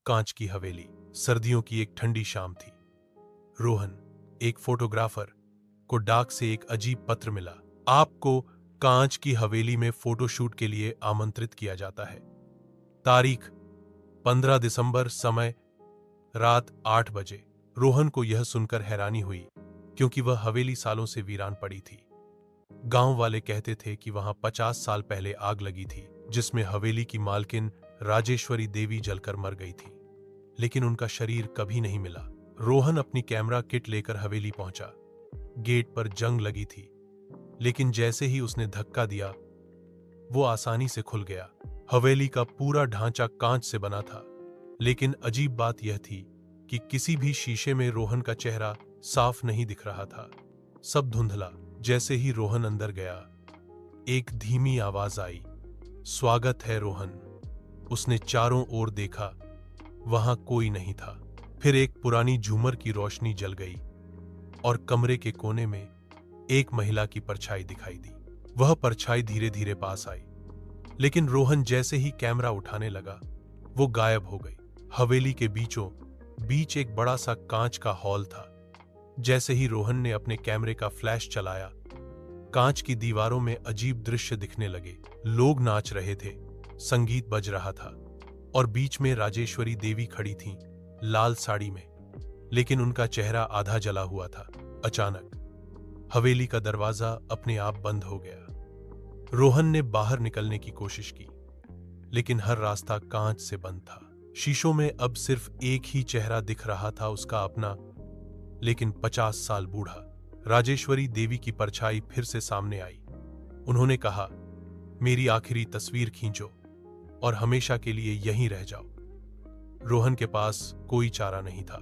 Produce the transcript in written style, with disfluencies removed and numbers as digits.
कांच की हवेली। सर्दियों की एक ठंडी शाम थी। रोहन, एक फोटोग्राफर, को डाक से एक अजीब पत्र मिला। आपको कांच की हवेली में फोटोशूट के लिए आमंत्रित किया जाता है। तारीख 15 दिसंबर, समय रात 8 बजे। रोहन को यह सुनकर हैरानी हुई, क्योंकि वह हवेली सालों से वीरान पड़ी थी। गांव वाले कहते थे कि वहां 50 साल पहले आग लगी थी, जिसमें हवेली की मालकिन राजेश्वरी देवी जलकर मर गई थी, लेकिन उनका शरीर कभी नहीं मिला। रोहन अपनी कैमरा किट लेकर हवेली पहुंचा। गेट पर जंग लगी थी, लेकिन जैसे ही उसने धक्का दिया, वो आसानी से खुल गया। हवेली का पूरा ढांचा कांच से बना था, लेकिन अजीब बात यह थी कि किसी भी शीशे में रोहन का चेहरा साफ नहीं दिख रहा था। सब धुंधला। जैसे ही रोहन अंदर गया, एक धीमी आवाज आई, स्वागत है रोहन। उसने चारों ओर देखा, वहां कोई नहीं था। फिर एक पुरानी झूमर की रोशनी जल गई और कमरे के कोने में एक महिला की परछाई दिखाई दी। वह परछाई धीरे धीरे पास आई, लेकिन रोहन जैसे ही कैमरा उठाने लगा, वो गायब हो गई। हवेली के बीचों बीच एक बड़ा सा कांच का हॉल था। जैसे ही रोहन ने अपने कैमरे का फ्लैश चलाया, कांच की दीवारों में अजीब दृश्य दिखने लगे। लोग नाच रहे थे, संगीत बज रहा था, और बीच में राजेश्वरी देवी खड़ी थीं, लाल साड़ी में, लेकिन उनका चेहरा आधा जला हुआ था। अचानक हवेली का दरवाजा अपने आप बंद हो गया। रोहन ने बाहर निकलने की कोशिश की, लेकिन हर रास्ता कांच से बंद था। शीशों में अब सिर्फ एक ही चेहरा दिख रहा था, उसका अपना, लेकिन 50 साल बूढ़ा। राजेश्वरी देवी की परछाई फिर से सामने आई। उन्होंने कहा, मेरी आखिरी तस्वीर खींचो और हमेशा के लिए यहीं रह जाओ। रोहन के पास कोई चारा नहीं था।